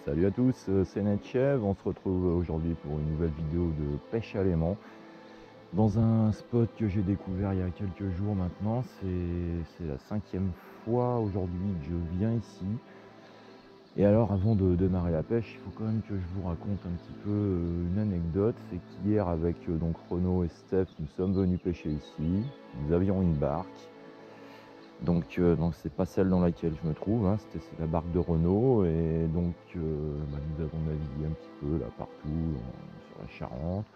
Salut à tous, c'est Netchev. On se retrouve aujourd'hui pour une nouvelle vidéo de pêche à l'aimant dans un spot que j'ai découvert il y a quelques jours maintenant. C'est la 5e fois aujourd'hui que je viens ici. Et alors, avant de démarrer la pêche, il faut quand même que je vous raconte un petit peu une anecdote. C'est qu'hier, avec donc Renaud et Steph, nous sommes venus pêcher ici. Nous avions une barque. Donc c'est pas celle dans laquelle je me trouve, hein, c'est la barque de Renault. Et donc nous avons navigué un petit peu là partout sur la Charente.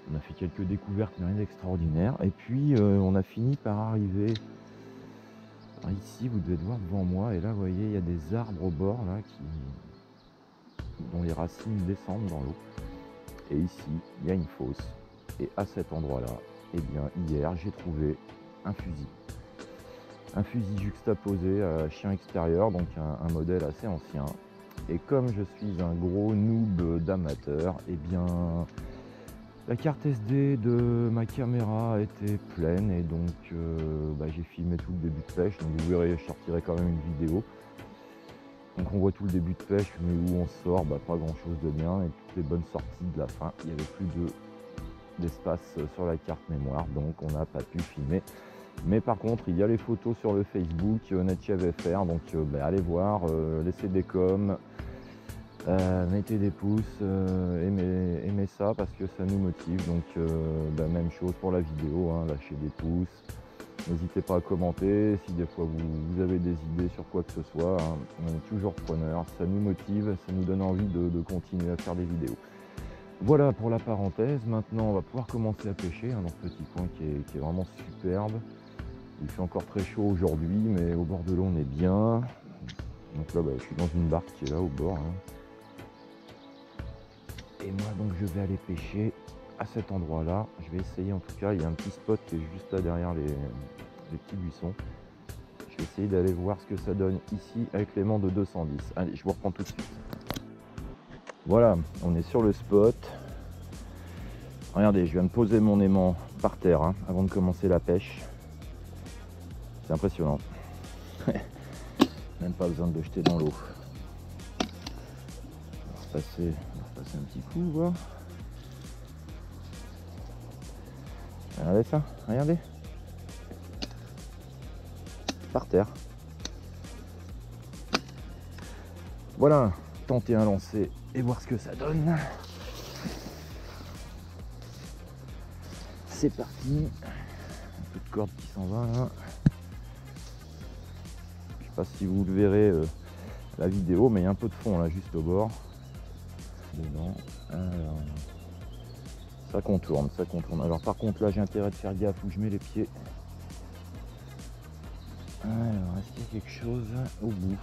On a fait quelques découvertes, mais rien d'extraordinaire. Et puis on a fini par arriver ici, vous devez le voir devant moi. Et là, vous voyez, il y a des arbres au bord là dont les racines descendent dans l'eau. Et ici, il y a une fosse. Et à cet endroit-là, eh bien hier, j'ai trouvé un fusil. Un fusil juxtaposé à chien extérieur, donc un modèle assez ancien. Et comme je suis un gros noob d'amateur, et bien la carte SD de ma caméra était pleine et donc j'ai filmé tout le début de pêche. Donc vous verrez, je sortirai quand même une vidéo. Donc on voit tout le début de pêche, mais où on sort, pas grand chose de bien. Et toutes les bonnes sorties de la fin, il n'y avait plus d'espace sur la carte mémoire, donc on n'a pas pu filmer. Mais par contre, il y a les photos sur le Facebook Netchev FR, donc allez voir, laissez des coms, mettez des pouces, aimez ça parce que ça nous motive. Donc même chose pour la vidéo, hein, lâchez des pouces, n'hésitez pas à commenter si des fois vous avez des idées sur quoi que ce soit, hein. On est toujours preneur, ça nous motive, ça nous donne envie de continuer à faire des vidéos. Voilà pour la parenthèse. Maintenant on va pouvoir commencer à pêcher dans ce petit coin qui est vraiment superbe. Il fait encore très chaud aujourd'hui, mais au bord de l'eau on est bien. Donc là je suis dans une barque qui est là au bord, hein. Et moi donc je vais aller pêcher à cet endroit là. Je vais essayer, en tout cas il y a un petit spot qui est juste là derrière les petits buissons. Je vais essayer d'aller voir ce que ça donne ici avec l'aimant de 210. Allez, je vous reprends tout de suite. Voilà, on est sur le spot. Regardez, je viens de poser mon aimant par terre, hein, avant de commencer la pêche. C'est impressionnant. Même pas besoin de le jeter dans l'eau. On va repasser un petit coup, voir. Regardez ça, regardez. Par terre. Voilà, tenter un lancer et voir ce que ça donne. C'est parti. Un peu de corde qui s'en va là. Je sais pas si vous le verrez la vidéo, mais il y a un peu de fond là juste au bord. Dedans. Alors, ça contourne, ça contourne. Alors par contre là j'ai intérêt de faire gaffe où je mets les pieds. Alors est-ce qu'il y a quelque chose au bout?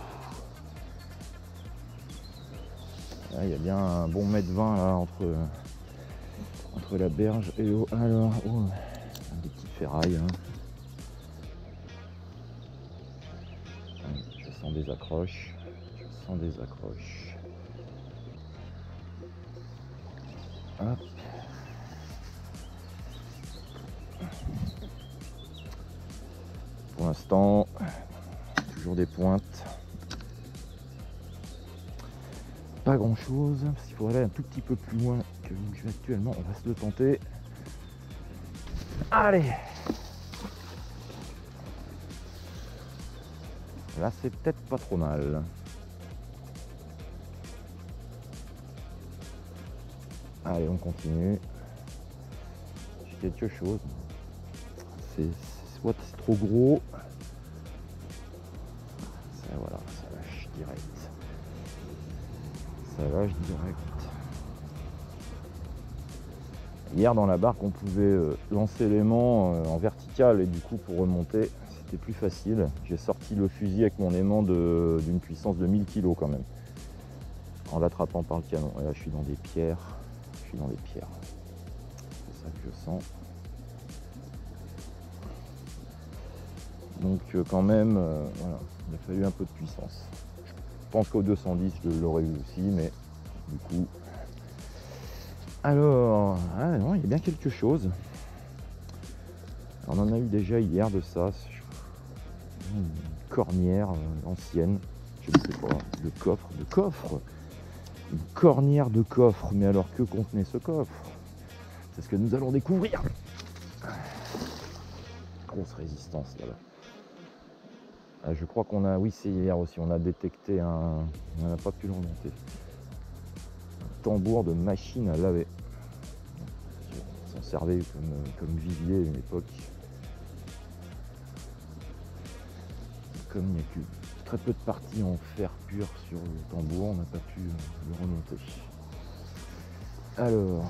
Là, il y a bien un bon mètre 20 là entre la berge et l'eau. Alors des petites ferrailles, hein. Je sens des accroches. Je sens des accroches. Hop. Pour l'instant, toujours des pointes. Pas grand chose, parce qu'il faudrait aller un tout petit peu plus loin que où je vais actuellement. On va se le tenter. Allez! Là, c'est peut-être pas trop mal. Allez, on continue. J'ai quelque chose. Soit c'est trop gros. Ça, voilà, ça lâche direct. Ça lâche direct. Hier, dans la barque, on pouvait lancer l'aimant en vertical et du coup, pour remonter, c'était plus facile. J'ai sorti le fusil avec mon aimant d'une puissance de 1000 kg quand même, en l'attrapant par le canon. Et là, je suis dans des pierres. Je suis dans des pierres. C'est ça que je sens. Donc quand même, voilà, il a fallu un peu de puissance. Je pense qu'au 210, je l'aurais eu aussi, mais du coup... Alors, non, il y a bien quelque chose. On en a eu déjà hier de ça. Une cornière ancienne, je ne sais pas, de coffre. Une cornière de coffre. Mais alors que contenait ce coffre? C'est ce que nous allons découvrir. Grosse résistance là-bas. Ah, je crois qu'on a, oui c'est hier aussi, on a détecté un, on n'a pas pu le remonter, un tambour de machine à laver. On s'en servait comme vivier à une époque. Comme il n'y a que très peu de parties en fer pur sur le tambour, on n'a pas pu le remonter. Alors,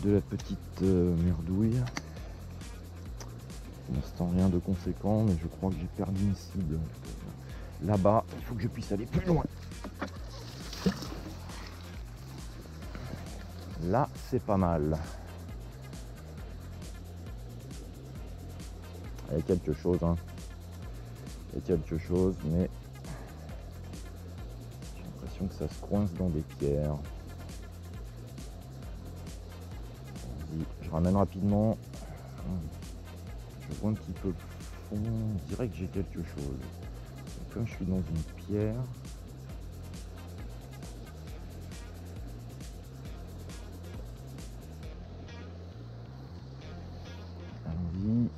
de la petite merdouille. Pour l'instant rien de conséquent, mais je crois que j'ai perdu une cible. Là-bas, il faut que je puisse aller plus loin. Là, c'est pas mal. Il y a quelque chose, hein. Il y a quelque chose, mais j'ai l'impression que ça se coince dans des pierres. Je ramène rapidement. Je vois un petit peu le fond. Je dirais que j'ai quelque chose. Et comme je suis dans une pierre. Allons-y.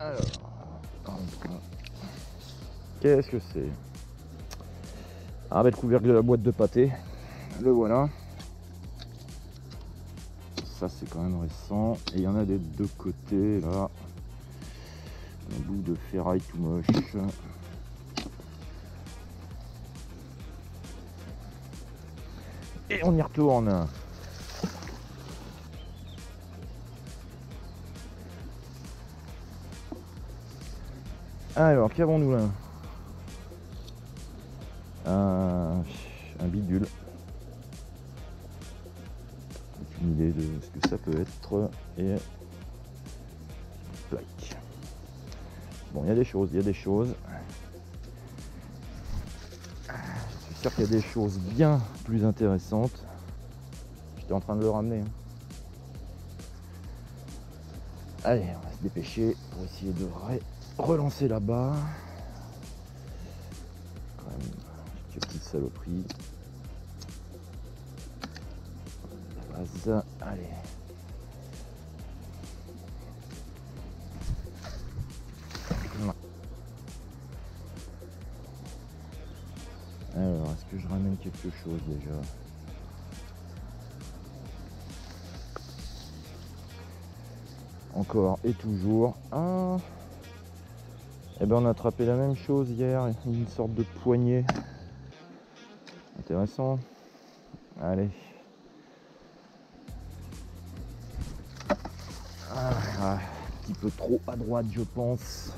Alors, qu'est-ce que c'est? Ah bah le couvercle de la boîte de pâté, le voilà. Ça c'est quand même récent. Et il y en a des deux côtés là. Un bout de ferraille tout moche. Et on y retourne. Alors, qu'avons-nous là? Un bidule. Aucune idée de ce que ça peut être. Et plaque. Bon, il y a des choses, il y a des choses. Je suis sûr qu'il y a des choses bien plus intéressantes. J'étais en train de le ramener. Allez, on va se dépêcher pour essayer de relancer là-bas. Quand même, quelques petites saloperies. La base, allez. Alors, est-ce que je ramène quelque chose déjà? Encore et toujours. Ah, et ben on a attrapé la même chose hier, une sorte de poignée. Intéressant. Allez. Un petit peu trop à droite je pense.